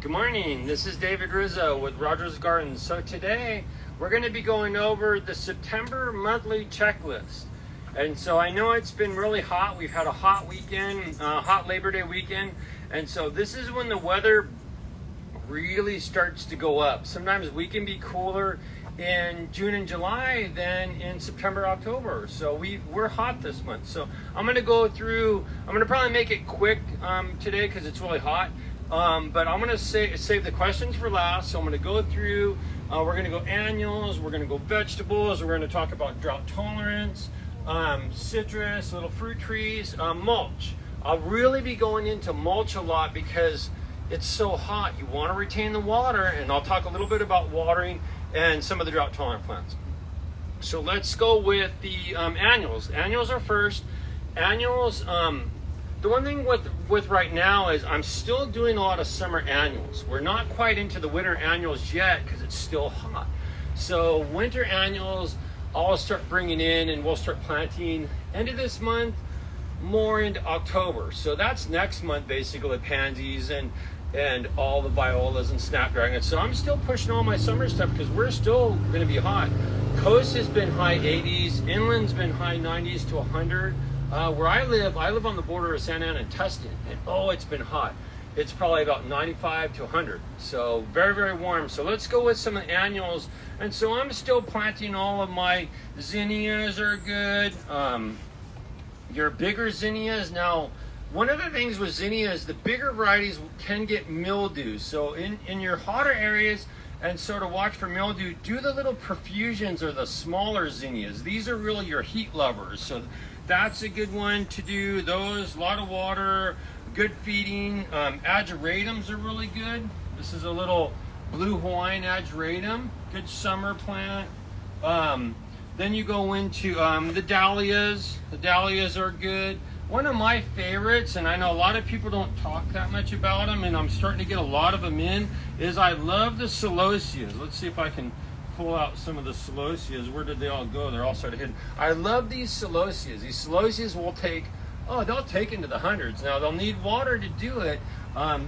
Good morning, this is David Rizzo with Rogers Gardens. So today we're going to be going over the September monthly checklist. And so I know it's been really hot. We've had a hot weekend, hot Labor Day weekend. And so this is when the weather really starts to go up. Sometimes we can be cooler in June and July than in September, October. So we're hot this month. So I'm going to go through, I'm going to probably make it quick today because it's really hot. But I'm going to save the questions for last. So I'm going to go through, we're going to go annuals, we're going to go vegetables, we're going to talk about drought tolerance, citrus, little fruit trees, mulch. I'll really be going into mulch a lot because it's so hot. You want to retain the water, and I'll talk a little bit about watering and some of the drought tolerant plants. So let's go with the annuals. Annuals are first. Annuals, the one thing with right now is I'm still doing a lot of summer annuals. We're not quite into the winter annuals yet because it's still hot. So winter annuals I'll start bringing in, and we'll start planting end of this month, more into October. So that's next month basically, with pansies and all the violas and snapdragons. So I'm still pushing all my summer stuff because we're still going to be hot. Coast has been high 80s, inland's been high 90s to 100. Where I live on the border of Santa Ana and Tustin, and oh, it's been hot. It's probably about 95 to 100, so very, very warm. So let's go with some of the annuals. And so I'm still planting all of my zinnias are good. Your bigger zinnias. Now, one of the things with zinnias, the bigger varieties can get mildew. So in your hotter areas, and so to watch for mildew, do the little profusions or the smaller zinnias. These are really your heat lovers. So that's a good one to do. Those, a lot of water, good feeding. Ageratum are really good. This is a little blue Hawaiian ageratum, good summer plant. Then you go into the Dahlias. The Dahlias are good. One of my favorites, and I know a lot of people don't talk that much about them, and I'm starting to get a lot of them in, is I love the Celosias. Let's see if I can pull out some of the Celosias. Where did they all go? They're all sort of hidden. I love these Celosias. These Celosias will take, they'll take into the hundreds. Now, they'll need water to do it.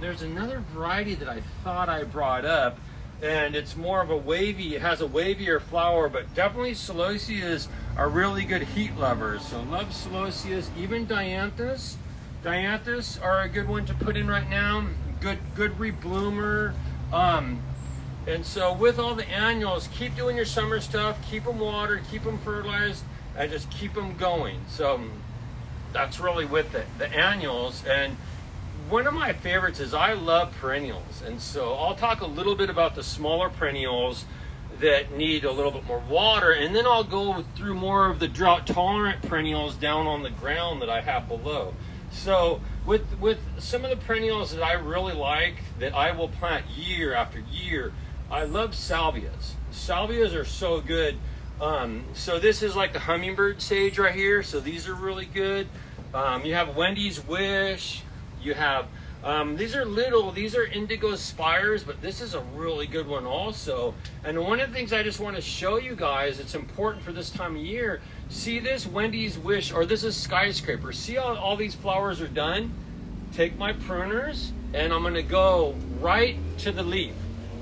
There's another variety that I thought I brought up, and it's more of a wavy, it has a wavier flower, but definitely Celosias are really good heat lovers. So love Celosias, even Dianthus. Dianthus are a good one to put in right now. Good rebloomer. And so with all the annuals, keep doing your summer stuff, keep them watered, keep them fertilized, and just keep them going. So that's really with the annuals. And one of my favorites is I love perennials. And so I'll talk a little bit about the smaller perennials that need a little bit more water, and then I'll go through more of the drought tolerant perennials down on the ground that I have below. So with some of the perennials that I really like, that I will plant year after year, I love Salvias. Salvias are so good. So this is like the hummingbird sage right here. So these are really good. You have Wendy's Wish. You have, these are indigo spires, but this is a really good one also. And one of the things I just want to show you guys, it's important for this time of year, see this Wendy's Wish, or this is skyscraper. See how all these flowers are done? Take my pruners, and I'm going to go right to the leaf.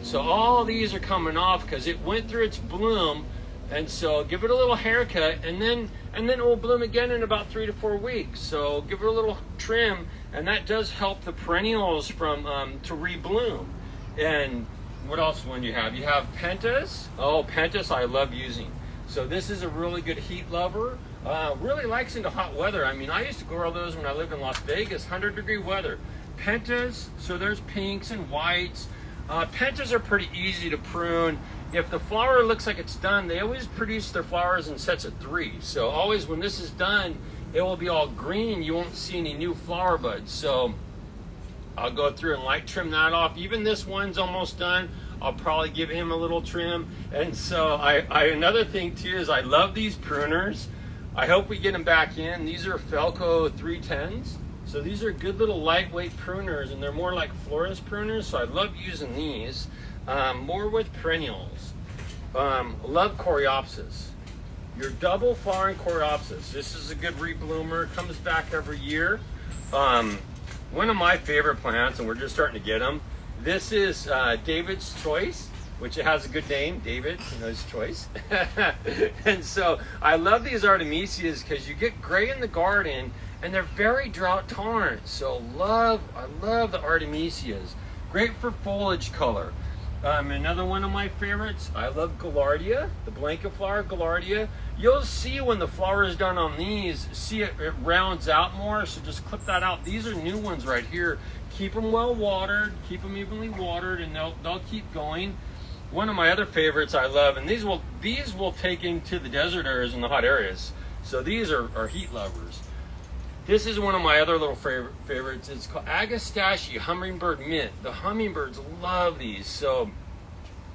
So all these are coming off because it went through its bloom, and so give it a little haircut, and then it will bloom again in about 3 to 4 weeks. So give it a little trim, and that does help the perennials from to rebloom. And what else do you have? You have Pentas. Oh, Pentas I love using. So this is a really good heat lover. Really likes into hot weather. I mean, I used to grow those when I lived in Las Vegas, 100-degree weather. Pentas, so there's pinks and whites. Pentas are pretty easy to prune. If the flower looks like it's done, they always produce their flowers in sets of 3. So always when this is done, it will be all green. You won't see any new flower buds. So I'll go through and light trim that off. Even this one's almost done. I'll probably give him a little trim. And so another thing too is I love these pruners. I hope we get them back in. These are Felco 310s. So these are good little lightweight pruners, and they're more like florist pruners. So I love using these. More with perennials. Love Coreopsis. Your double flowering Coreopsis. This is a good rebloomer. Comes back every year. One of my favorite plants, and we're just starting to get them, This is David's Choice, which it has a good name, David, you know, his choice. And so I love these Artemisias because you get gray in the garden and they're very drought tolerant. So I love the Artemisias. Great for foliage color. Another one of my favorites, I love Gallardia, the blanket flower Gallardia. You'll see when the flower is done on these, see it rounds out more, so just clip that out. These are new ones right here. Keep them well watered, keep them evenly watered, and they'll keep going. One of my other favorites I love, and these will take into the desert areas and the hot areas. So these are heat lovers. This is one of my other little favorites. It's called Agastache Hummingbird Mint. The hummingbirds love these. So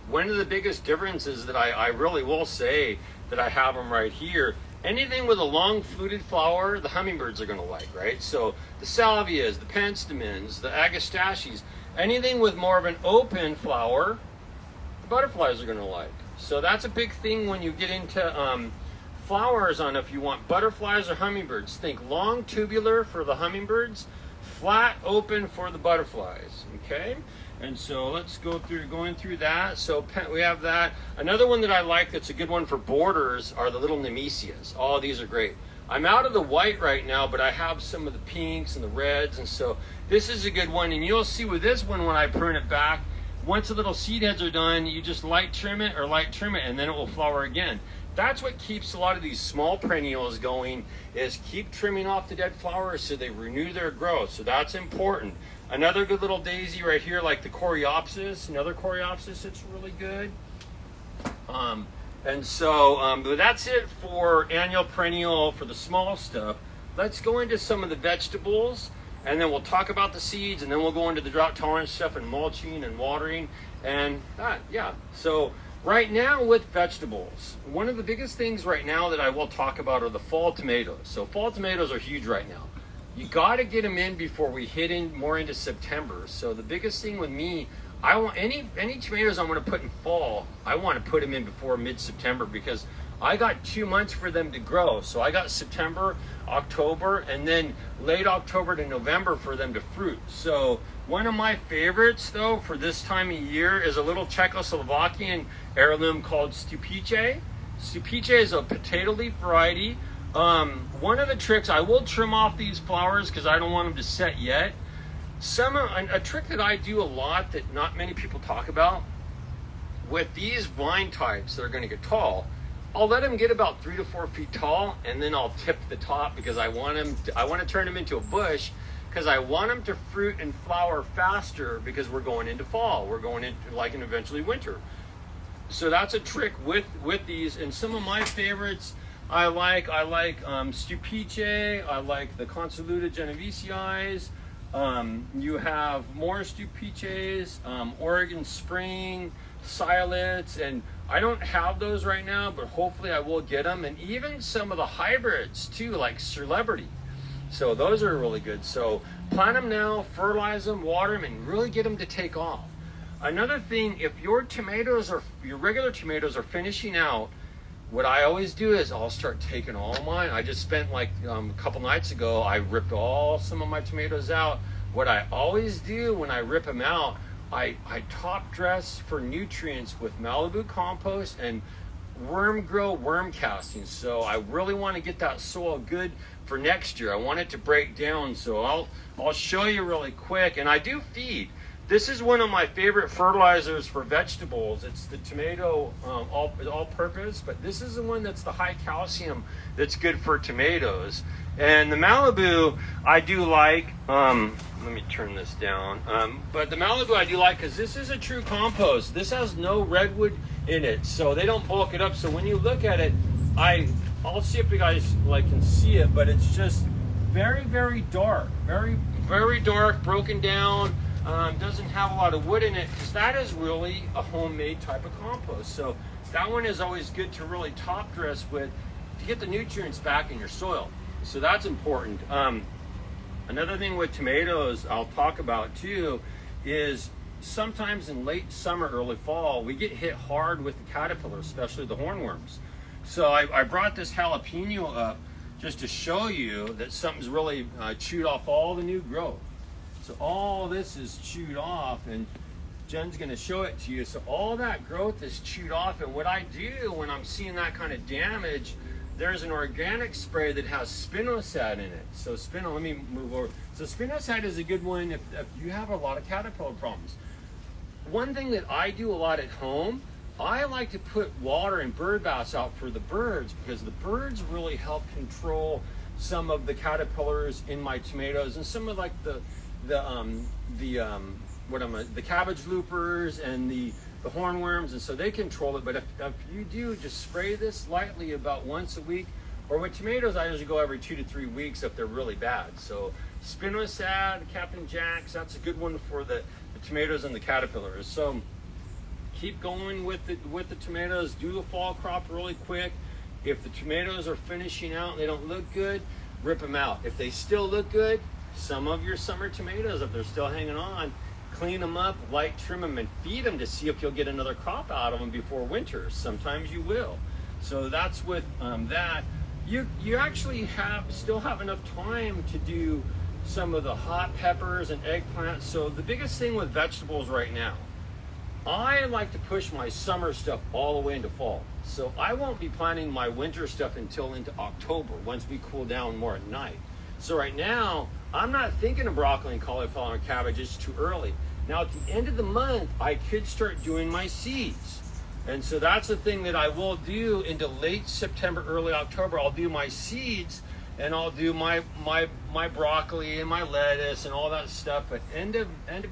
one of the biggest differences that I really will say that I have them right here, anything with a long fluted flower, the hummingbirds are gonna like, right? So the Salvias, the Penstemons, the Agastaches, anything with more of an open flower, the butterflies are gonna like. So that's a big thing when you get into flowers on if you want butterflies or hummingbirds. Think long tubular for the hummingbirds, flat open for the butterflies, okay? And so let's going through that. So we have that. Another one that I like that's a good one for borders are the little Nemesias. Oh, these are great. I'm out of the white right now, but I have some of the pinks and the reds, and so this is a good one. And you'll see with this one when I prune it back, once the little seed heads are done, you just light trim it, and then it will flower again. That's what keeps a lot of these small perennials going, is keep trimming off the dead flowers so they renew their growth. So that's important. Another good little daisy right here, like the Coreopsis, another Coreopsis that's really good. But that's it for annual perennial for the small stuff. Let's go into some of the vegetables, and then we'll talk about the seeds, and then we'll go into the drought tolerance stuff and mulching and watering and that, yeah. So right now with vegetables, one of the biggest things right now that I will talk about are the fall tomatoes. So fall tomatoes are huge right now. You got to get them in before we hit in more into September. So the biggest thing with me, I want any tomatoes I'm going to put in fall, I want to put them in before mid-September because I got 2 months for them to grow. So I got September, October, and then late October to November for them to fruit. So one of my favorites though for this time of year is a little Czechoslovakian heirloom called Stupice. Stupice is a potato leaf variety. One of the tricks, I will trim off these flowers because I don't want them to set yet. A trick that I do a lot that not many people talk about, with these vine types that are going to get tall, I'll let them get about 3 to 4 feet tall, and then I'll tip the top because I want to turn them into a bush because I want them to fruit and flower faster because we're going into fall. We're going into like and eventually winter. So that's a trick with these. And some of my favorites, I like Stupice, I like the Convoluta Genovesii. You have more Stupices, Oregon Spring, Silets, and I don't have those right now, but hopefully I will get them. And even some of the hybrids too, like Celebrity. So those are really good. So plant them now, fertilize them, water them, and really get them to take off. Another thing, if your regular tomatoes are finishing out, what I always do is I'll start taking all mine. I just spent like a couple nights ago, I ripped some of my tomatoes out. What I always do when I rip them out, I top dress for nutrients with Malibu compost and worm castings. So I really want to get that soil good for next year. I want it to break down. So I'll show you really quick. And I do feed. This is one of my favorite fertilizers for vegetables. It's the tomato all-purpose, but this is the one that's the high calcium that's good for tomatoes. And the Malibu I do like. Let me turn this down. But the Malibu I do like because this is a true compost. This has no redwood in it, so they don't bulk it up. So when you look at it, I'll see if you guys can see it, but it's just very, very dark, very, very dark, broken down. Doesn't have a lot of wood in it because that is really a homemade type of compost. So that one is always good to really top dress with to get the nutrients back in your soil. So that's important. Another thing with tomatoes I'll talk about too is sometimes in late summer, early fall, we get hit hard with the caterpillars, especially the hornworms. So I brought this jalapeno up just to show you that something's really chewed off all the new growth. So all this is chewed off, and Jen's gonna show it to you. So all that growth is chewed off, and what I do when I'm seeing that kind of damage, there's an organic spray that has spinosad in it. So let me move over. So spinosad is a good one if you have a lot of caterpillar problems. One thing that I do a lot at home, I like to put water and bird baths out for the birds, because the birds really help control some of the caterpillars in my tomatoes and some of like the cabbage loopers and the hornworms, and so they control it. But if you do, just spray this lightly about once a week, or with tomatoes I usually go every 2 to 3 weeks if they're really bad. So spinosad, Captain Jack's, that's a good one for the tomatoes and the caterpillars. So keep going with the tomatoes. Do the fall crop really quick. If the tomatoes are finishing out and they don't look good, rip them out. If they still look good, some of your summer tomatoes, if they're still hanging on, clean them up, light trim them, and feed them to see if you'll get another crop out of them before winter. Sometimes you will. So that's with that. You actually still have enough time to do some of the hot peppers and eggplants. So the biggest thing with vegetables right now, I like to push my summer stuff all the way into fall. So I won't be planting my winter stuff until into October, once we cool down more at night. So right now, I'm not thinking of broccoli and cauliflower and cabbage, it's too early. Now at the end of the month, I could start doing my seeds. And so that's the thing that I will do into late September, early October. I'll do my seeds, and I'll do my broccoli and my lettuce and all that stuff. But end of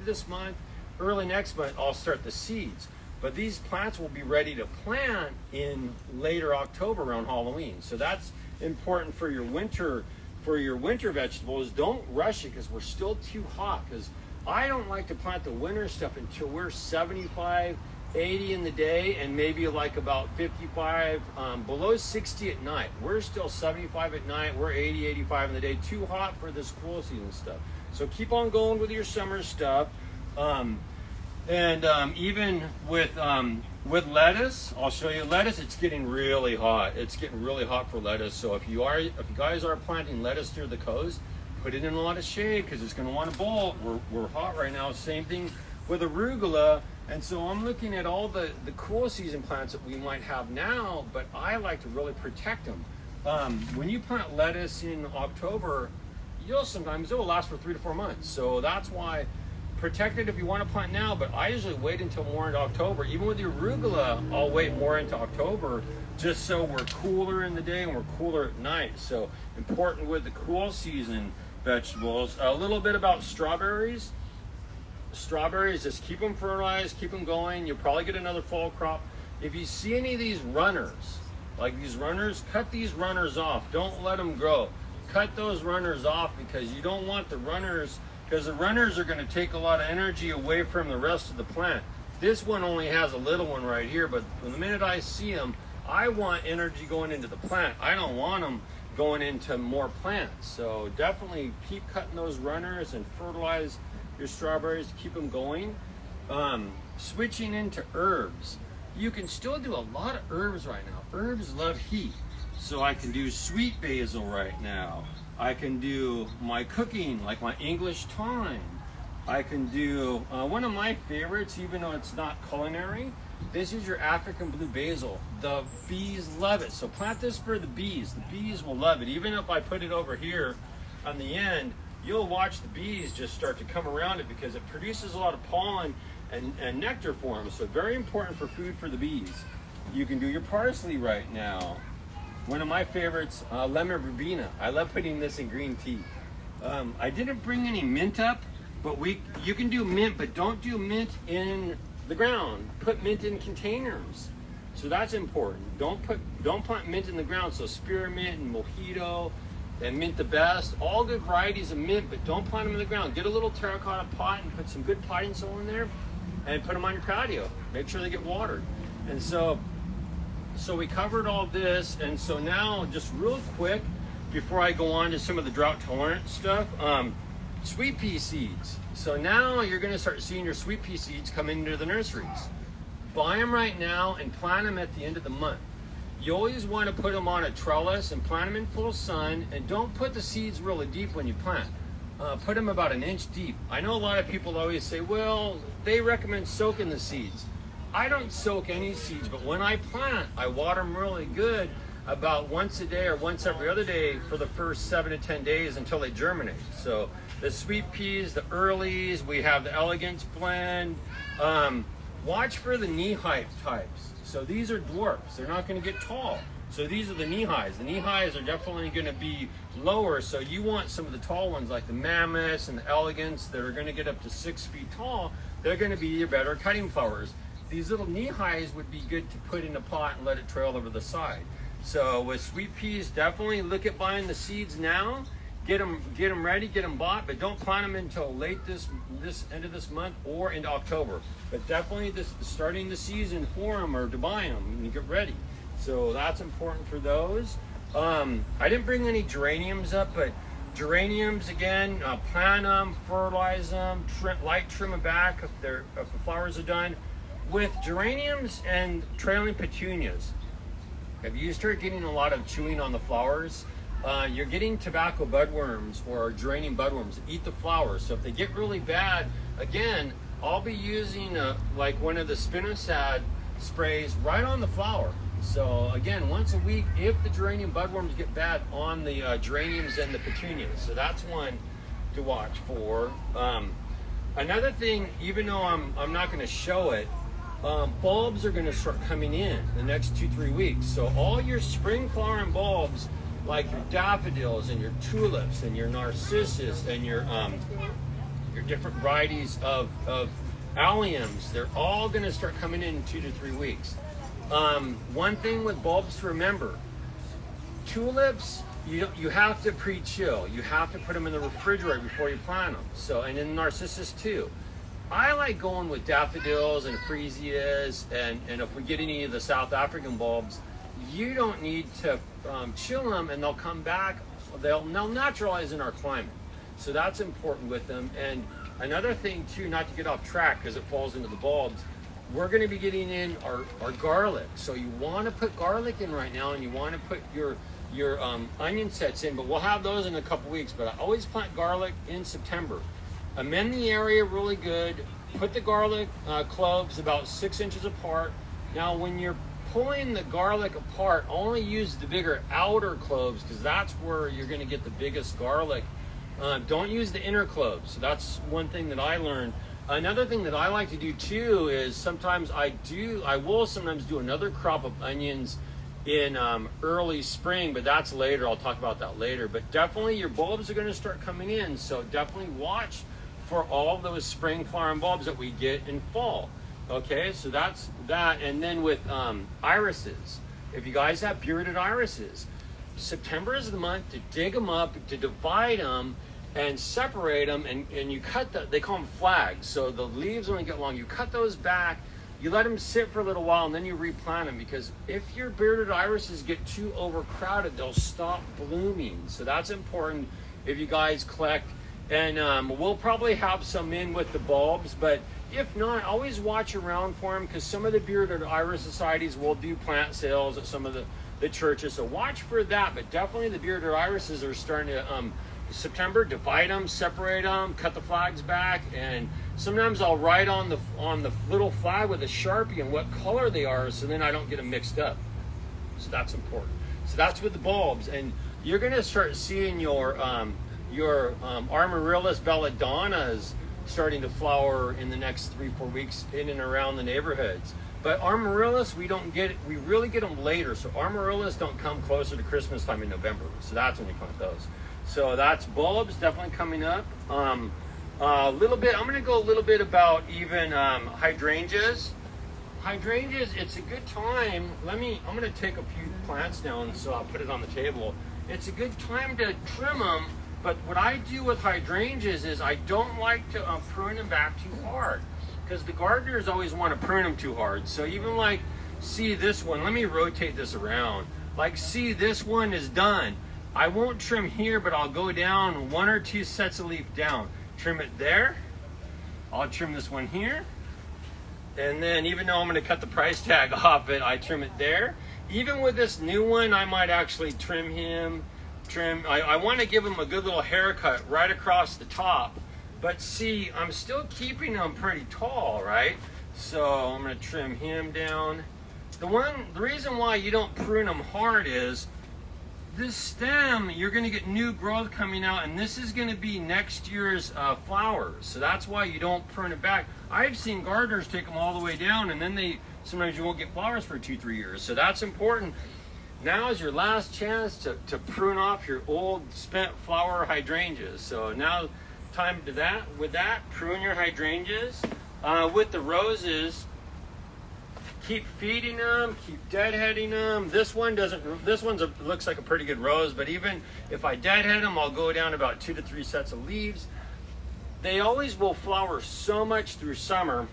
this month, early next month, I'll start the seeds. But these plants will be ready to plant in later October around Halloween. So that's important for your winter vegetables. Don't rush it because we're still too hot. Because I don't like to plant the winter stuff until we're 75, 80 in the day, and maybe like about 55, below 60 at night. We're still 75 at night, we're 80, 85 in the day. Too hot for this cool season stuff. So keep on going with your summer stuff. Even with lettuce, I'll show you lettuce. It's getting really hot. It's getting really hot for lettuce. So if you guys are planting lettuce near the coast, put it in a lot of shade because it's going to want to bolt. We're hot right now. Same thing with arugula. And so I'm looking at all the cool season plants that we might have now, but I like to really protect them. When you plant lettuce in October, it will last for 3 to 4 months. So that's why protect it if you want to plant now, but I usually wait until more into October. Even with the arugula, I'll wait more into October just so we're cooler in the day and we're cooler at night. So important with the cool season vegetables. A little bit about strawberries. Strawberries, just keep them fertilized, keep them going. You'll probably get another fall crop. If you see any of these runners, like these runners, cut these runners off. Don't let them grow. Cut those runners off because you don't want the runners, because the runners are going to take a lot of energy away from the rest of the plant. This one only has a little one right here, but the minute I see them, I want energy going into the plant. I don't want them going into more plants. So definitely keep cutting those runners and fertilize your strawberries to keep them going. Switching into herbs. You can still do a lot of herbs right now. Herbs love heat. So I can do sweet basil right now. I can do my cooking, like my English thyme. I can do one of my favorites, even though it's not culinary. This is your African blue basil. The bees love it. So plant this for the bees. The bees will love it. Even if I put it over here on the end, you'll watch the bees just start to come around it because it produces a lot of pollen and nectar for them. So very important for food for the bees. You can do your parsley right now. One of my favorites, lemon verbena. I love putting this in green tea. I didn't bring any mint up, but you can do mint, but don't do mint in the ground. Put mint in containers. So that's important. Don't plant mint in the ground. So spearmint and mojito and mint the best, all good varieties of mint, but don't plant them in the ground. Get a little terracotta pot and put some good potting soil in there and put them on your patio. Make sure they get watered. And so we covered all this, and so now just real quick before I go on to some of the drought tolerant stuff, sweet pea seeds. So now you're going to start seeing your sweet pea seeds come into the nurseries. Buy them right now and plant them at the end of the month. You always want to put them on a trellis and plant them in full sun, and don't put the seeds really deep when you plant. put them about an inch deep. I know a lot of people always say, well, they recommend soaking the seeds. I don't soak any seeds, but when I plant, I water them really good about once a day or once every other day for the first 7 to 10 days until they germinate. So the sweet peas, the earlies, we have the elegance blend. Watch for the knee-high types. So these are dwarfs. They're not going to get tall. So these are the knee-highs. The knee-highs are definitely going to be lower. So you want some of the tall ones like the mammoths and the elegance that are going to get up to 6 feet tall. They're going to be your better cutting flowers. These little knee-highs would be good to put in a pot and let it trail over the side. So with sweet peas, definitely look at buying the seeds now. Get them ready, get them bought, but don't plant them until late this end of this month or into October. But definitely starting the season for them or to buy them and get ready. So that's important for those. I didn't bring any geraniums up, but geraniums again, plant them, fertilize them, light trim them back if the flowers are done. With geraniums and trailing petunias, if you start getting a lot of chewing on the flowers, you're getting tobacco budworms or geranium budworms that eat the flowers. So if they get really bad, again, I'll be using like one of the spinosad sprays right on the flower. So again, once a week, if the geranium budworms get bad on the geraniums and the petunias. So that's one to watch for. Another thing, even though I'm not going to show it, bulbs are going to start coming in the next 2-3 weeks. So all your spring flowering bulbs, like your daffodils and your tulips and your narcissus and your different varieties of alliums, they're all going to start coming in 2 to 3 weeks. One thing with bulbs to remember: tulips, you have to pre-chill. You have to put them in the refrigerator before you plant them. So, and in narcissus too. I like going with daffodils and freesias, and if we get any of the South African bulbs, you don't need to chill them, and they'll come back. They'll naturalize in our climate. So that's important with them. And another thing too, not to get off track because it falls into the bulbs, we're going to be getting in our garlic. So you want to put garlic in right now, and you want to put your onion sets in, but we'll have those in a couple weeks. But I always plant garlic in September. Amend the area really good. Put the garlic cloves about 6 inches apart. Now when you're pulling the garlic apart, only use the bigger outer cloves because that's where you're going to get the biggest garlic. Don't use the inner cloves. So that's one thing that I learned. Another thing that I like to do too is sometimes I will sometimes do another crop of onions in early spring, but that's later. I'll talk about that later. But definitely your bulbs are going to start coming in, so definitely watch for all those spring flowering bulbs that we get in fall. Okay, so that's that. And then with irises, if you guys have bearded irises, September is the month to dig them up, to divide them and separate them, and you cut they call them flags. So the leaves only get long. You cut those back, you let them sit for a little while, and then you replant them, because if your bearded irises get too overcrowded, they'll stop blooming. So that's important if you guys collect. And we'll probably have some in with the bulbs, but if not, always watch around for them, because some of the bearded iris societies will do plant sales at some of the churches. So watch for that, but definitely the bearded irises are starting to September, divide them, separate them, cut the flags back, and sometimes I'll write on the little flag with a Sharpie and what color they are, so then I don't get them mixed up. So that's important. So that's with the bulbs, and you're going to start seeing your Amaryllis belladonnas starting to flower in the next 3-4 weeks in and around the neighborhoods. But Amaryllis, we really get them later. So Amaryllis don't come closer to Christmas time in November. So that's when you plant those. So that's bulbs definitely coming up. A little bit, I'm going to go a little bit about even hydrangeas. Hydrangeas, it's a good time. I'm going to take a few plants down, so I'll put it on the table. It's a good time to trim them. But what I do with hydrangeas is I don't like to prune them back too hard, because the gardeners always want to prune them too hard. So even like, see this one, let me rotate this around. Like, see, this one is done. I won't trim here, but I'll go down 1 or 2 sets of leaf down. Trim it there. I'll trim this one here. And then even though I'm going to cut the price tag off it, I trim it there. Even with this new one, I might actually trim trim. I want to give them a good little haircut right across the top. But see, I'm still keeping them pretty tall, right? So I'm going to trim him down. The reason why you don't prune them hard is this stem, you're going to get new growth coming out, and this is going to be next year's flowers. So that's why you don't prune it back. I've seen gardeners take them all the way down, and then sometimes you won't get flowers for 2-3 years. So that's important. Now is your last chance to prune off your old spent flower hydrangeas. So now time to that. With that, prune your hydrangeas. With the roses, keep feeding them, keep deadheading them. This one looks like a pretty good rose, but even if I deadhead them, I'll go down about 2 to 3 sets of leaves. They always will flower so much through summer.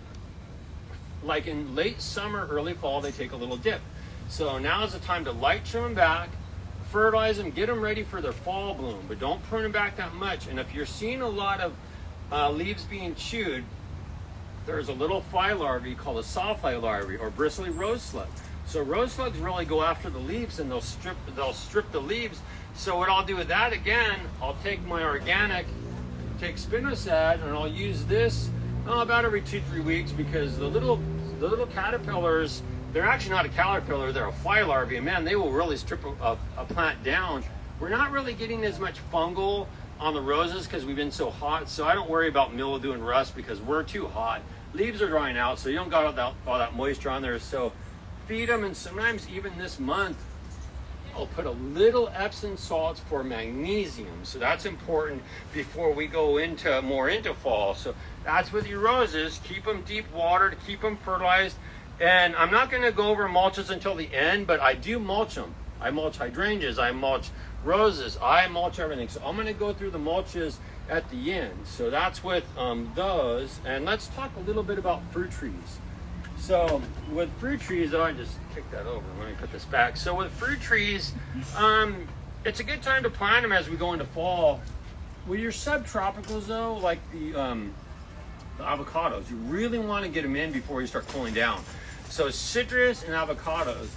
Like in late summer, early fall, they take a little dip. So now is the time to light trim them back, fertilize them, get them ready for their fall bloom, but don't prune them back that much. And if you're seeing a lot of leaves being chewed, there's a little fly larvae called a sawfly larvae or bristly rose slug. So rose slugs really go after the leaves, and they'll strip the leaves. So what I'll do with that, again, I'll take my organic, take spinosad, and I'll use this about every 2-3 weeks, because the little caterpillars, they're actually not a caterpillar, they're a fly larvae, and man, they will really strip a plant down. We're not really getting as much fungal on the roses because we've been so hot, so I don't worry about mildew and rust because we're too hot. Leaves are drying out, so you don't got all that moisture on there. So feed them, and sometimes even this month I'll put a little Epsom salts for magnesium. So that's important before we go more into fall. So that's with your roses. Keep them deep watered, keep them fertilized. And I'm not going to go over mulches until the end, but I do mulch them. I mulch hydrangeas, I mulch roses, I mulch everything. So I'm going to go through the mulches at the end. So that's with those. And let's talk a little bit about fruit trees. So with fruit trees, I just kicked that over. Let me put this back. So with fruit trees, it's a good time to plant them as we go into fall. With your subtropicals though, like the avocados, you really want to get them in before you start cooling down. So citrus and avocados,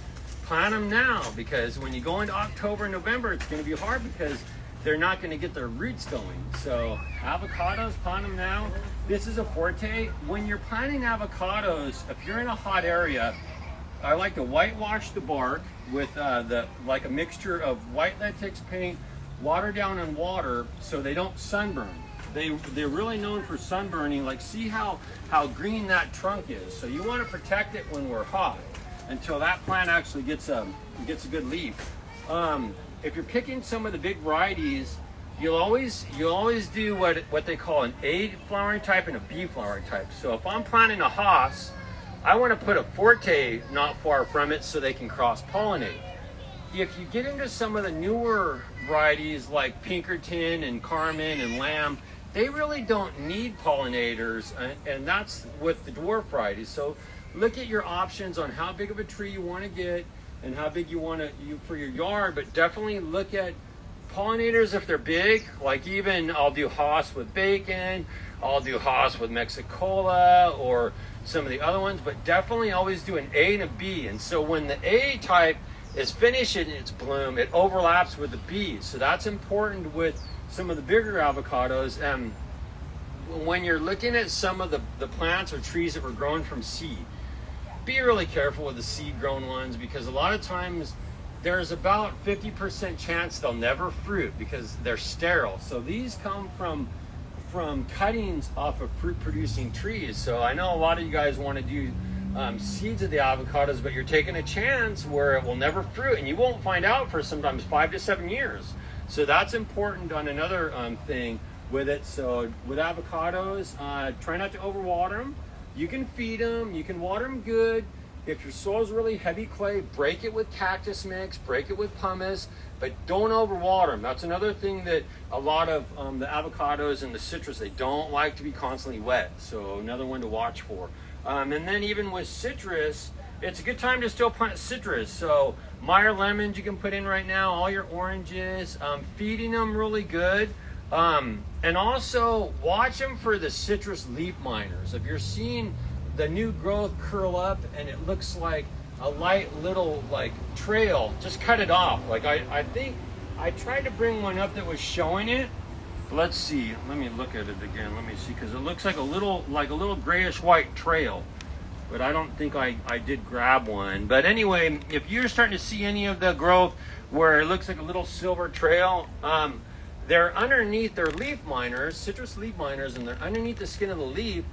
plant them now, because when you go into October and November, it's going to be hard because they're not going to get their roots going. So avocados, plant them now. This is a forte. When you're planting avocados, if you're in a hot area, I like to whitewash the bark with like a mixture of white latex paint, water down and water, so they don't sunburn. They're really known for sunburning. Like, see how green that trunk is. So you want to protect it when we're hot until that plant actually gets a good leaf. If you're picking some of the big varieties, you'll always do what they call an A flowering type and a B flowering type. So if I'm planting a Haas, I want to put a Forte not far from it so they can cross pollinate. If you get into some of the newer varieties like Pinkerton and Carmen and Lamb, they really don't need pollinators, and that's with the dwarf varieties. So look at your options on how big of a tree you want to get and how big you want for your yard, but definitely look at pollinators if they're big. Like, even I'll do Haas with bacon, I'll do Haas with Mexicola or some of the other ones, but definitely always do an A and a B. And so when the A type is finishing its bloom, it overlaps with the B. So that's important with some of the bigger avocados. And when you're looking at some of the plants or trees that were grown from seed, be really careful with the seed grown ones, because a lot of times there's about 50% chance they'll never fruit because they're sterile. So these come from cuttings off of fruit producing trees. So I know a lot of you guys want to do seeds of the avocados, but you're taking a chance where it will never fruit, and you won't find out for sometimes 5 to 7 years. So that's important on another thing with it. So with avocados, try not to overwater them. You can feed them, you can water them good. If your soil is really heavy clay, break it with cactus mix, break it with pumice, but don't overwater them. That's another thing that a lot of the avocados and the citrus, they don't like to be constantly wet. So another one to watch for. And then even with citrus, it's a good time to still plant citrus. So Meyer lemons you can put in right now, all your oranges, feeding them really good. And also watch them for the citrus leaf miners. If you're seeing the new growth curl up and it looks like a light little like trail, just cut it off. Like I think I tried to bring one up that was showing it. Let's see. Let me look at it again. Let me see, because it looks like a little grayish white trail. But I don't think I did grab one. But anyway, if you're starting to see any of the growth where it looks like a little silver trail, they're underneath, they're leaf miners, citrus leaf miners, and they're underneath the skin of the leaf.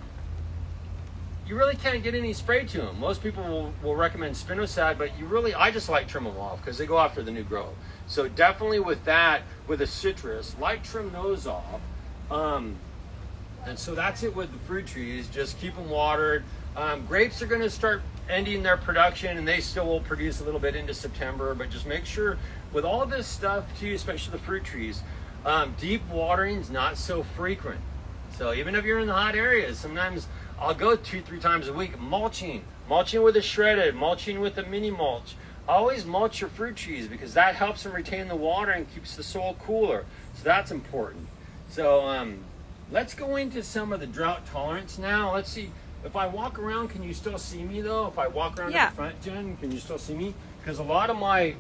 You really can't get any spray to them. Most people will recommend spinosad, but I just like trim them off because they go after the new growth. So definitely with that, with a citrus, like trim those off. And so that's it with the fruit trees. Just keep them watered. Grapes are going to start ending their production, and they still will produce a little bit into September. But just make sure with all this stuff too, especially the fruit trees, deep watering is not so frequent. So even if you're in the hot areas, sometimes I'll go 2-3 times a week. Mulching with a shredded, mulching with a mini mulch. Always mulch your fruit trees because that helps them retain the water and keeps the soil cooler. So that's important. So let's go into some of the drought tolerance now. Let's see. If I walk around, can you still see me though? If I walk around to the front, Jen, can you still see me? Because a lot of my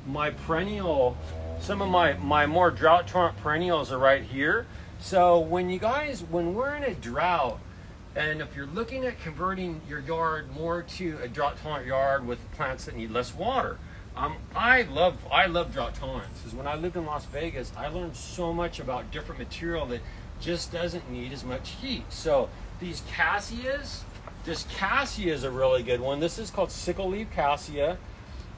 perennial, some of my more drought tolerant perennials are right here. So when we're in a drought, and if you're looking at converting your yard more to a drought tolerant yard with plants that need less water, I love drought tolerance. Because when I lived in Las Vegas, I learned so much about different material that just doesn't need as much heat. So these Cassias, this Cassia is a really good one. This is called Sickle leaf Cassia.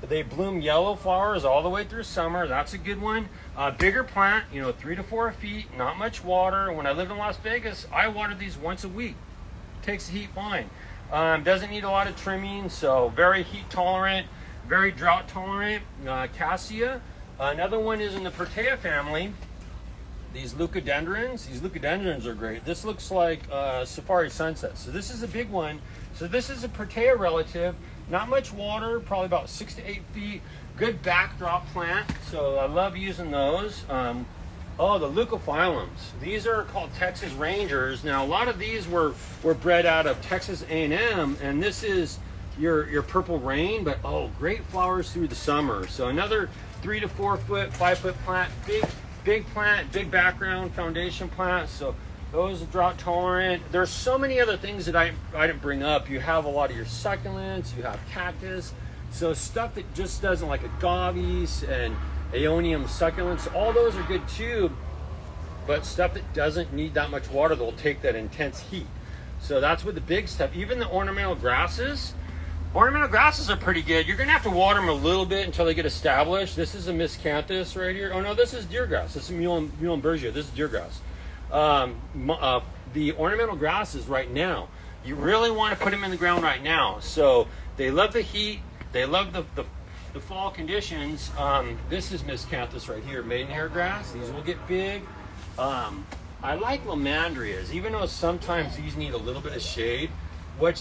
They bloom yellow flowers all the way through summer. That's a good one. Bigger plant, 3 to 4 feet, not much water. When I lived in Las Vegas, I watered these once a week. Takes the heat fine. Doesn't need a lot of trimming, so very heat tolerant, very drought tolerant. Cassia. Another one is in the Pea family. These Leucodendrons. These Leucodendrons are great. This looks like Safari Sunset. So this is a big one. So this is a Pea relative. Not much water, probably about 6 to 8 feet. Good backdrop plant. So I love using those. The Leukophylums. These are called Texas Rangers. Now a lot of these were bred out of Texas A&M, and this is your purple rain, but great flowers through the summer. So another 3 to 4 foot, 5 foot plant, big plant, big background foundation plant. So those are drought tolerant. There's so many other things that I didn't bring up. You have a lot of your succulents, you have cactus. So stuff that just doesn't, like agaves and Aeonium succulents, all those are good too, but stuff that doesn't need that much water, they'll take that intense heat. So that's with the big stuff. Even the ornamental grasses are pretty good. You're gonna have to water them a little bit until they get established. This is a miscanthus right here. Oh no, this is deer grass. This is Muhlenbergia. This is deer grass. The ornamental grasses right now, you really want to put them in the ground right now. So they love the heat. They love the fall conditions. This is miscanthus right here, Maidenhair Grass. These will get big. I like Lomandrias, even though sometimes these need a little bit of shade.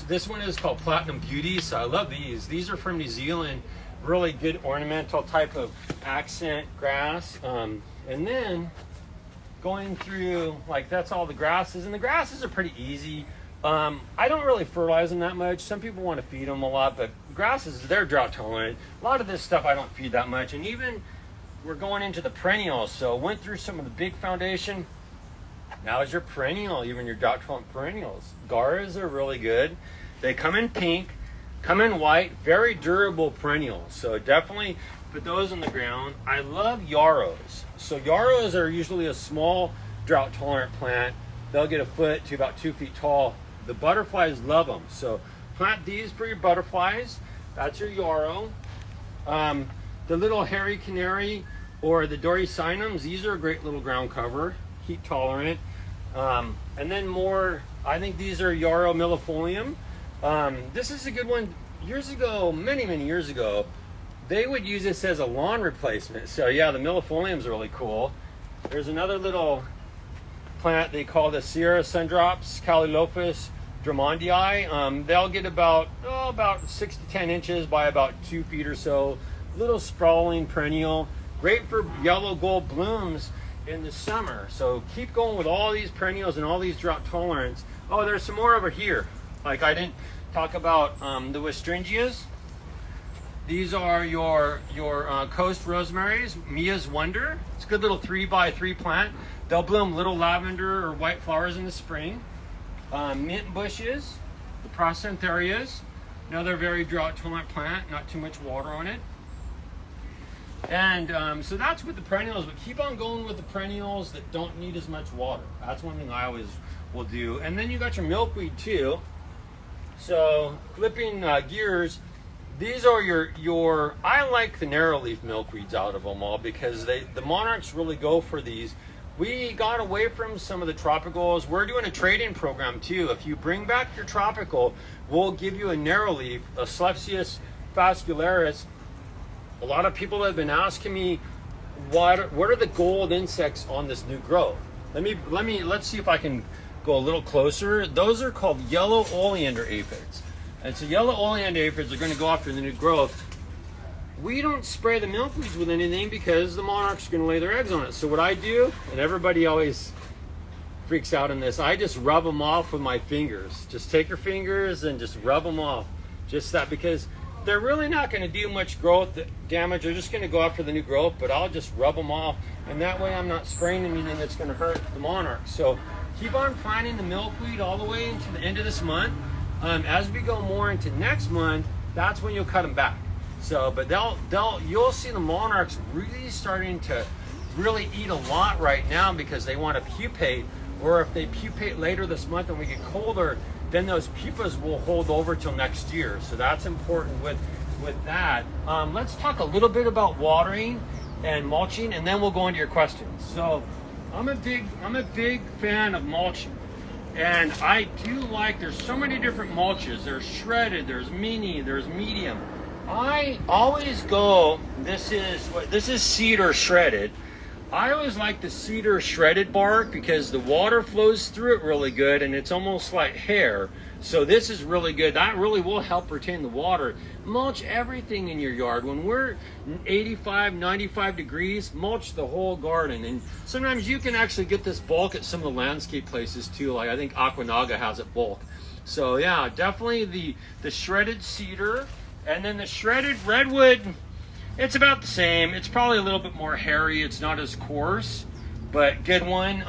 This one is called Platinum Beauty, so I love these. These are from New Zealand, really good ornamental type of accent grass. And then going through, that's all the grasses, and the grasses are pretty easy. I don't really fertilize them that much. Some people want to feed them a lot, but grasses, they're drought tolerant. A lot of this stuff I don't feed that much. And even we're going into the perennials, so went through some of the big foundation. Now is your perennial, even your drought tolerant perennials. Garras are really good. They come in pink, come in white, very durable perennials. So definitely put those in the ground. I love yarrows. So yarrows are usually a small drought tolerant plant. They'll get a foot to about 2 feet tall. The butterflies love them. So plant these for your butterflies. That's your yarrow. The little hairy canary or the Doricynums, these are a great little ground cover, heat tolerant. And then more, I think these are Yarrow millefolium. This is a good one. Years ago, many years ago, they would use this as a lawn replacement. So yeah, the millefoliums are really cool. There's another little plant they call the Sierra Sundrops, Callilophus drummondii. They'll get about 6 to 10 inches by about 2 feet or so. Little sprawling perennial, great for yellow gold blooms in the summer. So keep going with all these perennials and all these drought tolerance. Oh, there's some more over here. Like I didn't talk about the Hydrangeas. These are your coast rosemaries, Mia's Wonder. It's a good little 3x3 plant. They'll bloom little lavender or white flowers in the spring. Mint bushes, the Procentherias, another very drought tolerant plant, not too much water on it. And so that's with the perennials, but keep on going with the perennials that don't need as much water. That's one thing I always will do. And then you got your milkweed too. So flipping gears, these are your I like the narrow leaf milkweeds out of them all because the monarchs really go for these. We got away from some of the tropicals. We're doing a trade-in program too. If you bring back your tropical, we'll give you a narrow leaf, a Celosias fascicularis. A lot of people have been asking me, what are the gold insects on this new growth? Let's see if I can go a little closer. Those are called yellow oleander aphids. And so yellow oleander aphids are going to go after the new growth. We don't spray the milkweeds with anything because the monarchs are going to lay their eggs on it. So what I do, and everybody always freaks out on this, I just rub them off with my fingers. Just take your fingers and just rub them off. Just that, because they're really not going to do much growth damage. They're just going to go after the new growth, but I'll just rub them off. And that way I'm not spraying anything that's going to hurt the monarchs. So keep on planting the milkweed all the way into the end of this month. As we go more into next month, that's when you'll cut them back. So, but you'll see the monarchs really starting to really eat a lot right now because they want to pupate, or if they pupate later this month and we get colder, then those pupas will hold over till next year. So that's important with that. Let's talk a little bit about watering and mulching, and then we'll go into your questions. So I'm a big fan of mulching. And I do like, there's so many different mulches. There's shredded, there's mini, there's medium. I always go, this is cedar shredded. I always like the cedar shredded bark because the water flows through it really good and it's almost like hair. So this is really good. That really will help retain the water. Mulch everything in your yard. When we're 85, 95 degrees, mulch the whole garden. And sometimes you can actually get this bulk at some of the landscape places too. Like I think Aquanaga has it bulk. So yeah, definitely the shredded cedar. And then the shredded redwood, it's about the same. It's probably a little bit more hairy. It's not as coarse, but good one.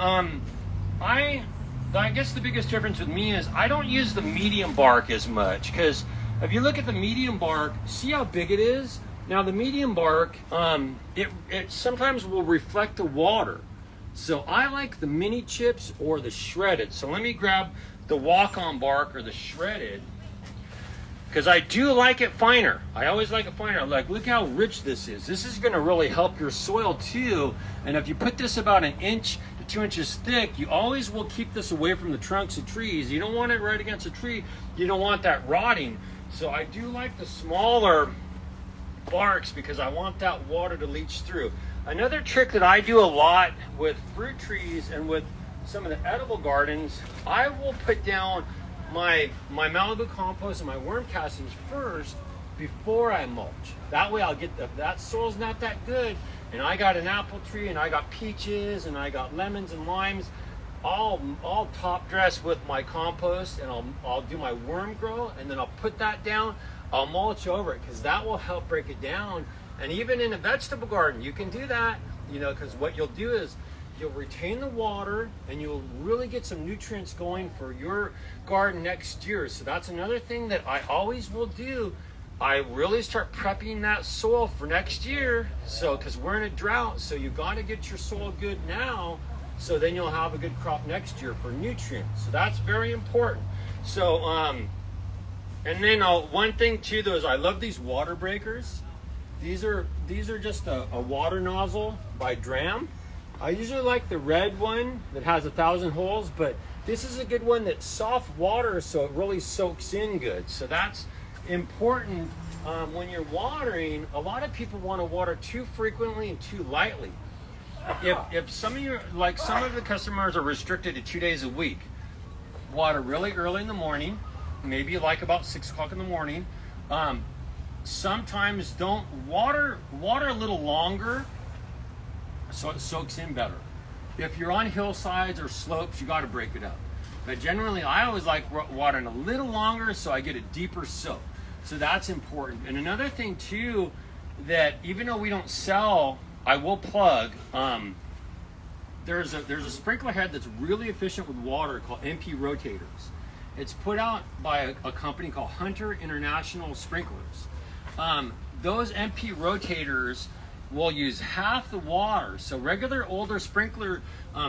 I guess the biggest difference with me is I don't use the medium bark as much because if you look at the medium bark, see how big it is? Now the medium bark, it sometimes will reflect the water. So I like the mini chips or the shredded. So let me grab the walk-on bark or the shredded, because I do like it finer. I always like it finer. Like, look how rich this is. This is going to really help your soil too. And if you put this about 1 inch to 2 inches thick, you always will keep this away from the trunks of trees. You don't want it right against a tree. You don't want that rotting. So I do like the smaller barks because I want that water to leach through. Another trick that I do a lot with fruit trees and with some of the edible gardens, I will put down my Malibu compost and my worm castings first before I mulch. That way I'll get that soil's not that good, and I got an apple tree and I got peaches and I got lemons and limes, all top dressed with my compost, and I'll do my worm grow, and then I'll put that down. I'll mulch over it because that will help break it down. And even in a vegetable garden, you can do that, because what you'll do is you'll retain the water and you'll really get some nutrients going for your garden next year. So that's another thing that I always will do. I really start prepping that soil for next year. So, because we're in a drought, so you got to get your soil good now, so then you'll have a good crop next year for nutrients. So that's very important. So, and then one thing too, though, is I love these water breakers. These are just a water nozzle by Dram. I usually like the red one that has 1,000 holes, but this is a good one that's soft water, so it really soaks in good. So that's important when you're watering. A lot of people want to water too frequently and too lightly. If some of the customers are restricted to 2 days a week, water really early in the morning, maybe like about 6 o'clock in the morning. Sometimes don't water a little longer, so it soaks in better. If you're on hillsides or slopes, you got to break it up. But generally, I always like watering a little longer so I get a deeper soak. So that's important. And another thing too, that even though we don't sell, I will plug, there's a sprinkler head that's really efficient with water called MP Rotators. It's put out by a company called Hunter International Sprinklers. Those MP Rotators will use half the water. So regular older sprinkler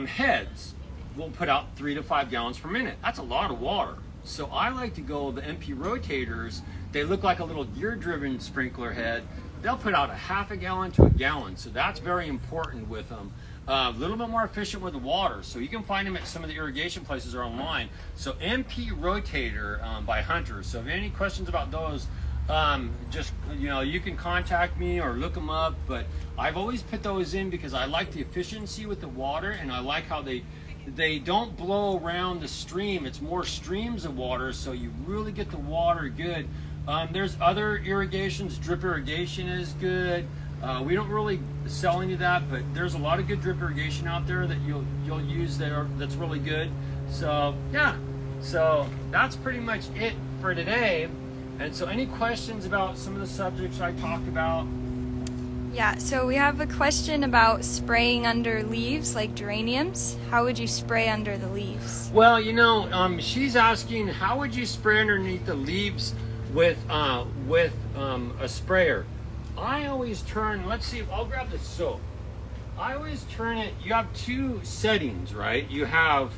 heads will put out 3 to 5 gallons per minute. That's a lot of water. So I like to go with the MP Rotators. They look like a little gear-driven sprinkler head. They'll put out a half a gallon to a gallon. So that's very important with them. A little bit more efficient with the water. So you can find them at some of the irrigation places or online. So MP Rotator by Hunter. So if you have any questions about those, just, you can contact me or look them up. But I've always put those in because I like the efficiency with the water, and I like how they don't blow around the stream. It's more streams of water, so you really get the water good. There's other irrigations. Drip irrigation is good. We don't really sell any of that, but there's a lot of good drip irrigation out there that you'll use there that's really good. So yeah, so that's pretty much it for today. And so any questions about some of the subjects I talked about? Yeah, so we have a question about spraying under leaves like geraniums. How would you spray under the leaves? Well, she's asking how would you spray underneath the leaves with a sprayer. I always turn, let's see, I'll grab the soap. I always turn it, you have 2 settings, right? You have,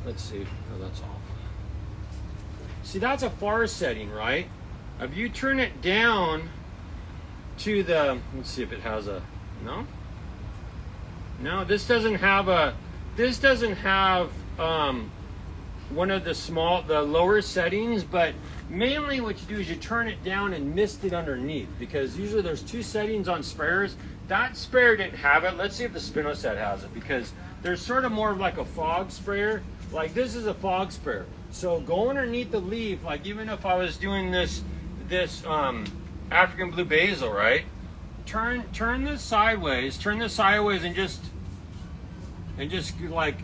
let's see, oh, that's off. See, that's a far setting, right? If you turn it down to the, let's see if it has a, no, this doesn't have one of the lower settings, but mainly what you do is you turn it down and mist it underneath, because usually there's 2 settings on sprayers. That sprayer didn't have it. Let's see if the Spinosad has it, because there's sort of more of like a fog sprayer. Like this is a fog sprayer. So go underneath the leaf, like even if I was doing this African blue basil, right? Turn this sideways and just do it like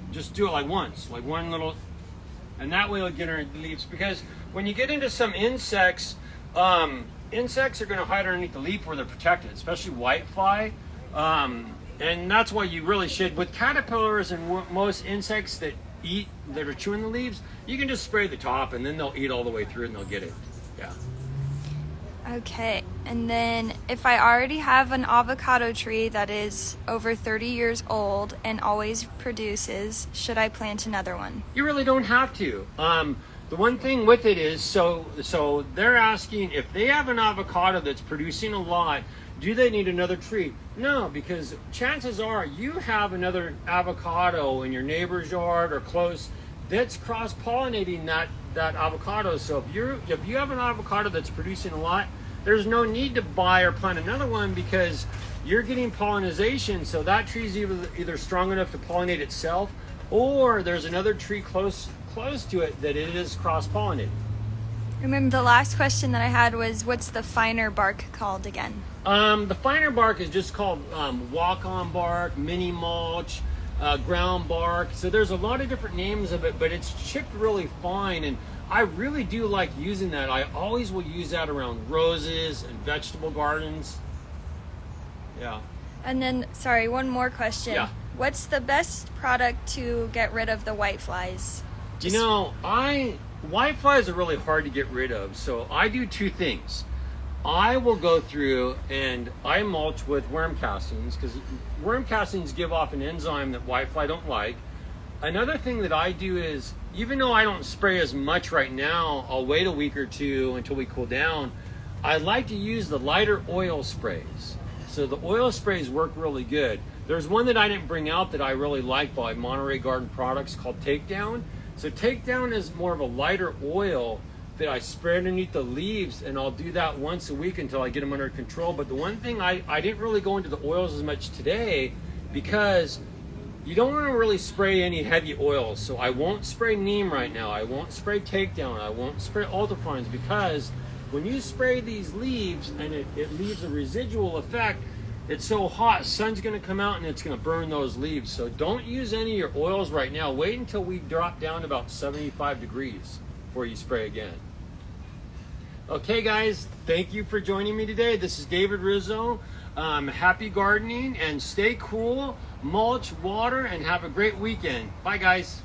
once, like one little, and that way it'll get underneath the leaves. Because when you get into some insects, insects are going to hide underneath the leaf where they're protected, especially whitefly. And that's why you really should. With caterpillars and most insects that are chewing the leaves, you can just spray the top and then they'll eat all the way through and they'll get it. Yeah. Okay, and then if I already have an avocado tree that is over 30 years old and always produces, should I plant another one? You really don't have to. The one thing with it is, so they're asking if they have an avocado that's producing a lot, do they need another tree? No, because chances are you have another avocado in your neighbor's yard or close that's cross-pollinating that avocado. So if you have an avocado that's producing a lot, there's no need to buy or plant another one, because you're getting pollination. So that tree's either strong enough to pollinate itself, or there's another tree close to it that it is cross-pollinating. Remember the last question that I had was, what's the finer bark called again? The finer bark is just called walk-on bark, mini mulch, ground bark. So there's a lot of different names of it, but it's chipped really fine, and I really do like using that. I always will use that around roses and vegetable gardens. Yeah. And then, sorry, one more question. Yeah. What's the best product to get rid of the whiteflies? Whiteflies are really hard to get rid of, so I do 2 things. I will go through and I mulch with worm castings, because worm castings give off an enzyme that whitefly don't like. Another thing that I do is, even though I don't spray as much right now, I'll wait a week or 2 until we cool down. I like to use the lighter oil sprays. So the oil sprays work really good. There's one that I didn't bring out that I really like by Monterey Garden Products called Takedown. So Takedown is more of a lighter oil that I spray underneath the leaves, and I'll do that once a week until I get them under control. But the one thing, I didn't really go into the oils as much today, because you don't want to really spray any heavy oils. So I won't spray neem right now. I won't spray Takedown. I won't spray ultrafines, because when you spray these leaves and it leaves a residual effect, it's so hot, sun's going to come out and it's going to burn those leaves. So don't use any of your oils right now. Wait until we drop down to about 75 degrees before you spray again. Okay, guys, thank you for joining me today. This is David Rizzo. Happy gardening and stay cool, mulch, water, and have a great weekend. Bye, guys.